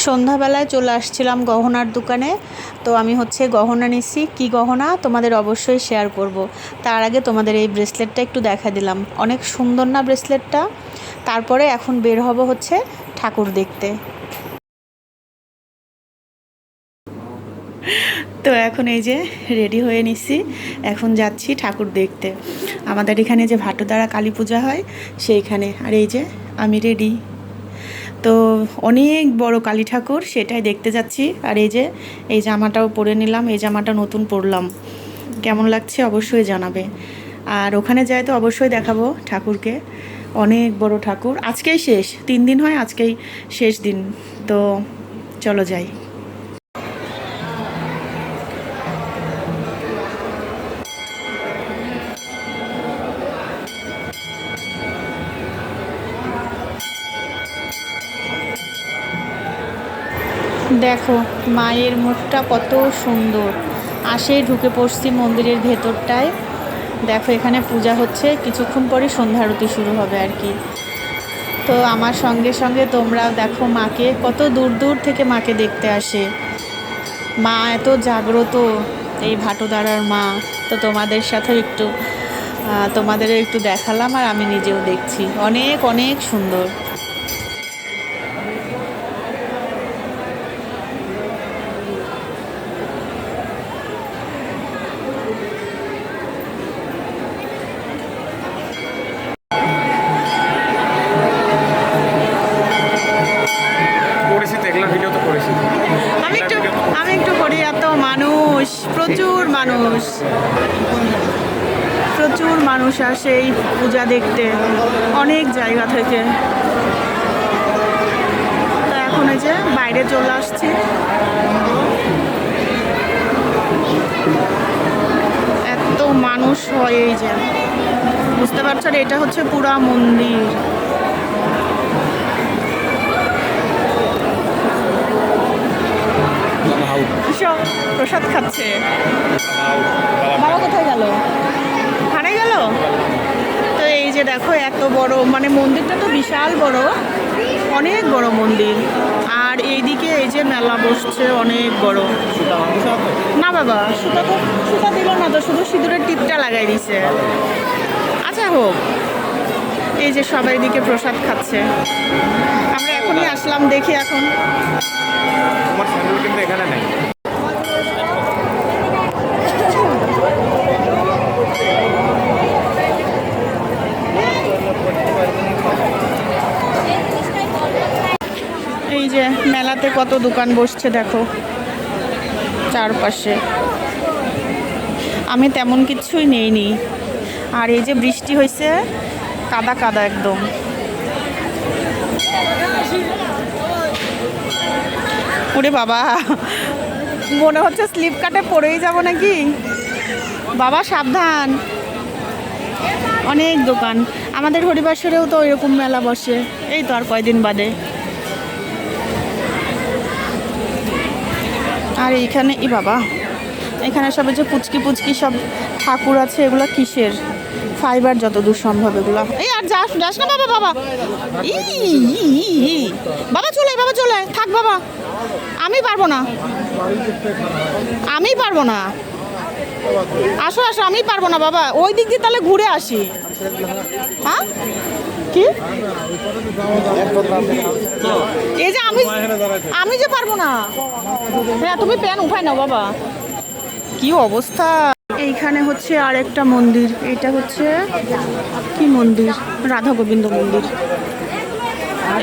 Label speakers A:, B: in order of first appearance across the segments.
A: সন্ধ্যাবেলায় চলে আসছিলাম গহনার দোকানে। তো আমি হচ্ছে গহনা নিচ্ছি, কি গহনা তোমাদের অবশ্যই শেয়ার করব। তার আগে তোমাদের এই ব্রেসলেটটা একটু দেখা দিলাম, অনেক সুন্দর না ব্রেসলেটটা। তারপরে এখন বের হব হচ্ছে ঠাকুর দেখতে। তো এখন এই যে রেডি হয়ে নিচ্ছি, এখন যাচ্ছি ঠাকুর দেখতে। আমাদের এখানে যে ভাটুদারা কালী পূজা হয় সেইখানে। আর এই যে আমি রেডি, তো অনেক বড় কালী ঠাকুর, সেটাই দেখতে যাচ্ছি। আর এই যে এই জামাটাও পরে নিলাম, এই জামাটা নতুন পরলাম, কেমন লাগছে অবশ্যই জানাবে। আর ওখানে যাই তো অবশ্যই দেখাবো ঠাকুরকে, অনেক বড় ঠাকুর। আজকেই শেষ, 3 দিন হয়, আজকেই শেষ দিন। তো চলো যাই। দেখো মায়ের মুখটা কত সুন্দর, আসে ঢুকে পড়ছি মন্দিরের ভেতরটায়। দেখো এখানে পূজা হচ্ছে, কিছুক্ষণ পরই সন্ধ্যা আরতি শুরু হবে আর কি। তো আমার সঙ্গে সঙ্গে তোমরাও দেখো মাকে, কত দূর দূর থেকে মাকে দেখতে আসে। মা এত জাগ্রত, এই ভাটুদারার মা। তো তোমাদের সাথে একটু তোমাদেরও একটু দেখালাম, আর আমি নিজেও দেখছি, অনেক অনেক সুন্দর। আমি একটু করি, এত মানুষ, প্রচুর মানুষ, প্রচুর মানুষ আসে এই পূজা দেখতে, অনেক জায়গা থেকে। তো এখন এই যে বাইরে চলে আসছি, এত মানুষ হয়। এই যে বুঝতে পারছো, এটা হচ্ছে পুরা মন্দির। সব প্রসাদ খাচ্ছে। বাবা কোথায় গেল? হারাই গেল। তো এই যে দেখো এত বড়, মানে মন্দিরটা তো বিশাল বড়, অনেক বড় মন্দির। আর এইদিকে এই যে মেলা বসছে অনেক বড়। না বাবা, সুতা দিল না তো, শুধু সিঁদুরের টিপটা লাগাই দিছে। আচ্ছা হোক। এই যে সবাই দিকে প্রসাদ খাচ্ছে, আমরা এখনই আসলাম দেখি। এখন
B: এখানে নাই।
A: এই যে মেলাতে কত দোকান বসছে দেখো চারপাশে। আমি তেমন কিছুই নেইনি। আর এই যে বৃষ্টি হয়েছে, কাদা কাদা একদম। ওরে বাবা, মনে হচ্ছে স্লিপ কাটে পড়েই যাব নাকি। বাবা সাবধান। অনেক দোকান, আমাদের হরিবাসরেও তো এরকম মেলা বসে, এই তো আর কয়দিন বাদে। আর এইখানে ই বাবা, এখানে সব যে পুচকি পুচকি সব ঠাকুর আছে, এগুলো কিসের? ফাইবার যতদূর সম্ভব এগুলো। এই আর যাস না বাবা, বাবা বাবা চলে, বাবা চলে থাক বাবা, আমি পারবো না, আমি পারবো না। আসো আসো, আমি পারবো না বাবা, ওই দিক দিয়ে তাহলে ঘুরে আসি। হ্যাঁ কি? এই যে আমি যে পারবো না। হ্যাঁ তুমি প্যান উঠাই নাও বাবা, কি অবস্থা। এইখানে হচ্ছে আর একটা মন্দির, এটা হচ্ছে কি মন্দির? রাধা গোবিন্দ মন্দির।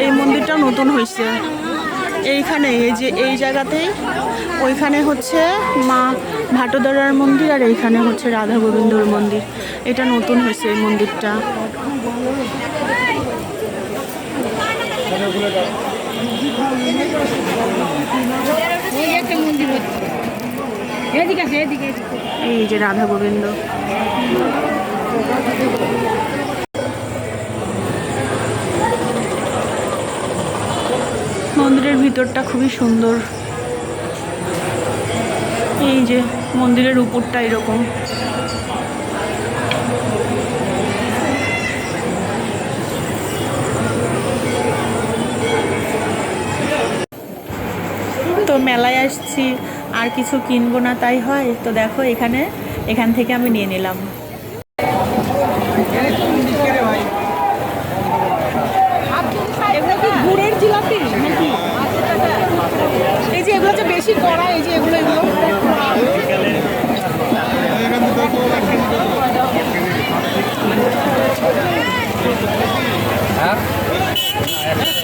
A: এই মন্দিরটা নতুন হয়েছে এইখানে, এই যে এই জায়গাতেই। ওইখানে হচ্ছে মা ভাটুদারার মন্দির, আর এইখানে হচ্ছে রাধা গোবিন্দর মন্দির। এটা নতুন হয়েছে এই মন্দিরটা। এই যে রাধা গোবিন্দ। মন্দিরের ভিতরটা খুবই সুন্দর। এই যে মন্দিরের উপরটা এরকম। মেলায় আসছি আর কিছু কিনবো না তাই হয়, তো দেখো এখান থেকে আমি নিয়ে নিলাম। এগুলো কি গুড়ের জিলাপি নাকি? এই যে এগুলো যে বেশি কড়া, এই যে এগুলো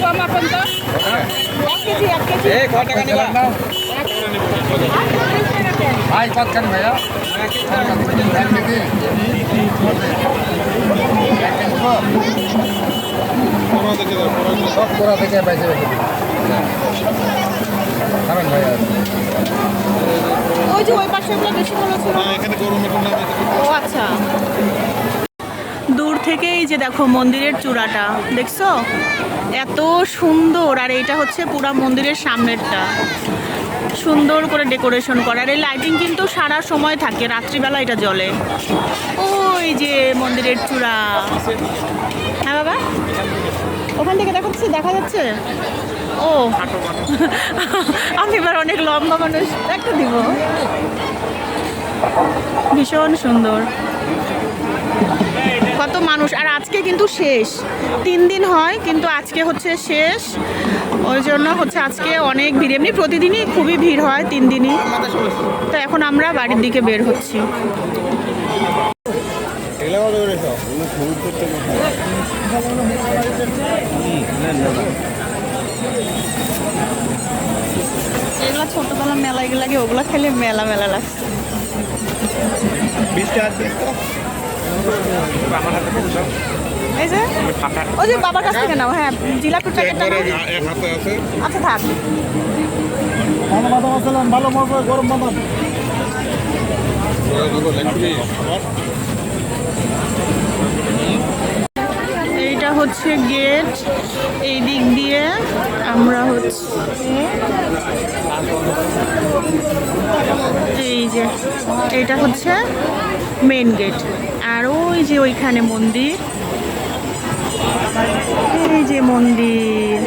A: কম আপন তো 1 কেজি 1 কেজি কত টাকা নিবা ভাই? কত খান ভাইয়া? 1 কেজি সব কোরা থেকে বাইরে রেখে দিই খাবেন ভাইয়া। ওই যে ওই পাশেগুলো বেশি ভালো ছিল না, এখানে গরমের জন্য। ও আচ্ছা। দূর থেকেই যে দেখো মন্দিরের চূড়াটা দেখছো, এত সুন্দর। আর এইটা হচ্ছে পুরা মন্দিরের সামনেরটা, সুন্দর করে ডেকোরেশন করা। আর এই লাইটিং কিন্তু সারা সময় থাকে, রাত্রিবেলা এটা জ্বলে। ওই যে মন্দিরের চূড়া। হ্যাঁ বাবা, ওখান থেকে দেখা যাচ্ছে। ও আমি এবার অনেক লম্বা মানুষ, একটা দিব। ভীষণ সুন্দর, কত মানুষ। আর আজকে কিন্তু শেষ, 3 দিন হয় কিন্তু আজকে হচ্ছে শেষ, ওই জন্য হচ্ছে আজকে অনেক ভিড়। এমনি প্রতিদিনই খুবই ভিড় হয় 3 দিনই। তো এখন আমরা বাড়ির দিকে বের হচ্ছি। এগুলা ছোটবেলা মেলা লাগে, ওগুলা খেলে মেলা মেলা লাগছে। এই যে ওই যে বাবার কাছ থেকে নাও। হ্যাঁ, জিলাপির প্যাকেটটা আচ্ছা থাক। ভালো মজা গরম বাদাম। এইটা হচ্ছে গেট, এই দিক দিয়ে আমরা হচ্ছে এই যে এটা হচ্ছে মেন গেট। আর ওই যে ওইখানে মন্দির, এই যে মন্দির,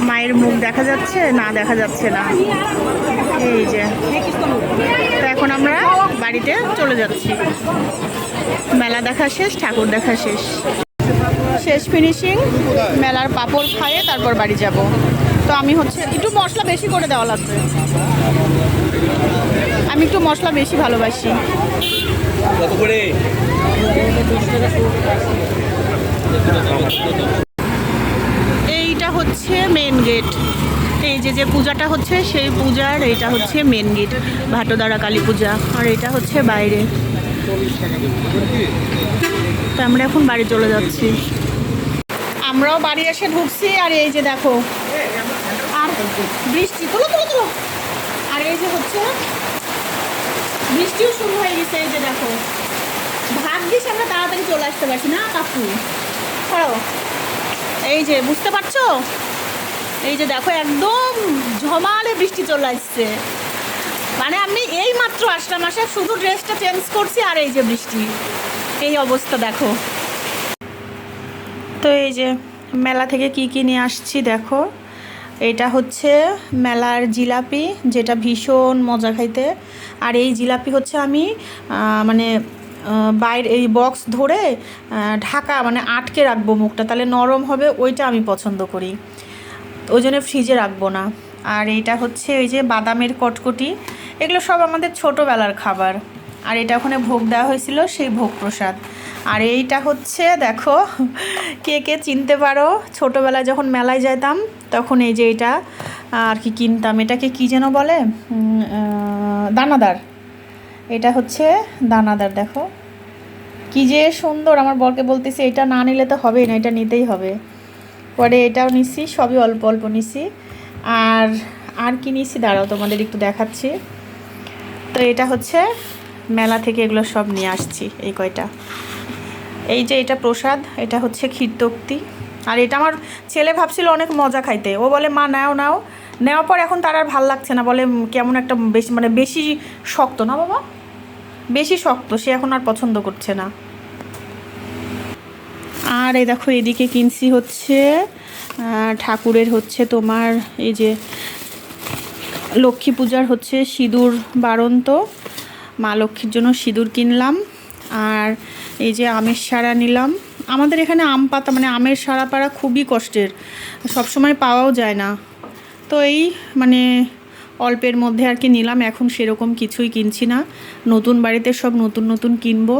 A: মায়ের মুখ দেখা যাচ্ছে না? দেখা যাচ্ছে না। এই যে, তো এখন আমরা বাড়িতে চলে যাচ্ছি। মেলা দেখা শেষ, ঠাকুর দেখা শেষ, শেষ ফিনিশিং। মেলার পাপড় খাইয়ে তারপর বাড়ি যাব। তো আমি হচ্ছে একটু মশলা বেশি করে দেওয়া লাগবে, আমি একটু মশলা বেশি ভালোবাসি। এইটা হচ্ছে মেন গেট, এই যে পূজাটা হচ্ছে সেই পূজার, এইটা হচ্ছে মেন গেট, ভাটোদারা কালী পূজা। আর এটা হচ্ছে বাইরে। তো আমরা এখন বাড়ি চলে যাচ্ছি। আমরাও বাড়ি এসে ঢুকছি। আর এই যে দেখো, আর বৃষ্টি, তুলো। আর এই যে হচ্ছে বৃষ্টিও শুরু হয়ে গেছে। এই যে দেখো, ভাগ্যিস আমরা তাড়াতাড়ি চলে আসতে পারছি না কাকু। এই যে বুঝতে পারছো, এই যে দেখো একদম ঝমালে বৃষ্টি চলে আসছে। মানে আমি এই মাত্র আসলাম, আসা শুধু ড্রেসটা চেঞ্জ করছি আর এই যে বৃষ্টি, এই অবস্থা দেখো। তো এই যে মেলা থেকে কি নিয়ে আসছি দেখো। এটা হচ্ছে মেলার জিলাপি, যেটা ভীষণ মজা খাইতে। আর এই জিলাপি হচ্ছে আমি মানে বাইরে এই বক্স ধরে ঢাকা মানে আটকে রাখবো মুখটা, তাহলে নরম হবে, ওইটা আমি পছন্দ করি, ওই জন্য ফ্রিজে রাখবো না। আর এইটা হচ্ছে ওই যে বাদামের কটকটি, এগুলো সব আমাদের ছোটোবেলার খাবার। আর এটা ওখানে ভোগ দেওয়া হয়েছিল, সেই ভোগ প্রসাদ। আর এইটা হচ্ছে দেখো, কে চিনতে পারো, ছোটোবেলায় যখন মেলায় যেতাম তখন এই যে এটা আর কি কিনতাম, এটাকে কী যেন বলে, দানাদার। এটা হচ্ছে দানাদার, দেখো কি যে সুন্দর। আমার বরকে বলতেছি এটা না নিলে তো হবেই না, এটা নিতেই হবে। পরে এটাও নিছি, সবই অল্প অল্প নিছি। আর কি নিছি দাঁড়াও তোমাদের একটু দেখাচ্ছি। তো এটা হচ্ছে মেলা থেকে এগুলো সব নিয়ে আসছি, এই কয়টা। এই যে এটা প্রসাদ, এটা হচ্ছে ক্ষীরতক্তি। আর এটা আমার ছেলে ভাবছিল অনেক মজা খাইতে, ও বলে মা নাও। নেওয়ার পর এখন তার আর ভাল লাগছে না, বলে কেমন একটা বেশি মানে বেশি শক্ত না বাবা, বেশি শক্ত, সে এখন আর পছন্দ করছে না। আর এই দেখো এদিকে কিনছি হচ্ছে ঠাকুরের হচ্ছে তোমার এই যে লক্ষ্মী পূজার হচ্ছে সিঁদুর বাড়ন্ত, মা লক্ষ্মীর জন্য সিঁদুর কিনলাম। আর এই যে আমের সারা নিলাম। আমাদের এখানে আম পাতা মানে আমের সারা পাড়া খুবই কষ্টের, সবসময় পাওয়াও যায় না। তো এই মানে অল্পের মধ্যে আর কি নিলাম। এখন সেরকম কিছুই কিনছি না, নতুন বাড়িতে সব নতুন নতুন কিনবো।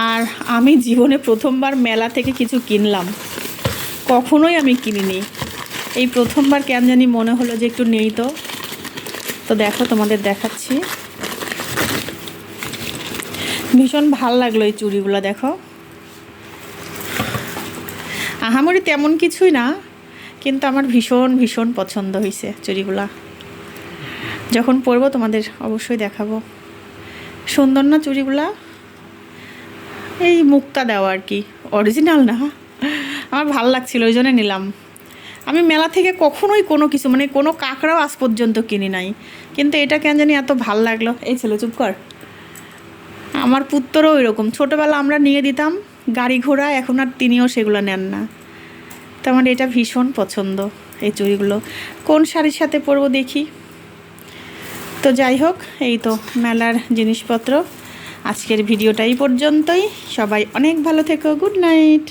A: আর আমি জীবনে প্রথমবার মেলা থেকে কিছু কিনলাম, কখনোই আমি কিনিনি। এই প্রথমবার কেন জানি মনে হলো যে একটু নেই। তো দেখো তোমাদের দেখাচ্ছি, ভীষণ ভাল লাগলো এই চুড়িগুলো। দেখো আহামরি তেমন কিছুই না, কিন্তু আমার ভীষণ ভীষণ পছন্দ হয়েছে চুড়িগুলা। যখন পরবো তোমাদের অবশ্যই দেখাবো। সুন্দর না চুড়িগুলা? এই মুক্তা দেওয়া আর কি, অরিজিনাল না। আমার ভাল লাগছিল, ওই জন্য নিলাম। আমি মেলা থেকে কখনোই কোনো কিছু মানে কোনো কাঁকড়াও আজ পর্যন্ত কিনি নাই, কিন্তু এটা কেন জানি এত ভাল লাগলো। এই ছেলে চুপ কর। আমার পুত্রও ওই রকম, ছোটোবেলা আমরা নিয়ে দিতাম গাড়ি ঘোড়া, এখন আর তিনিও সেগুলো নেন না। তো আমার এটা ভীষণ পছন্দ এই চুড়িগুলো। কোন শাড়ির সাথে পরবো দেখি। তো যাই হোক, এই তো মেলার জিনিসপত্র। আজকের ভিডিওটা এই পর্যন্তই। সবাই অনেক ভালো থেকো। Good night.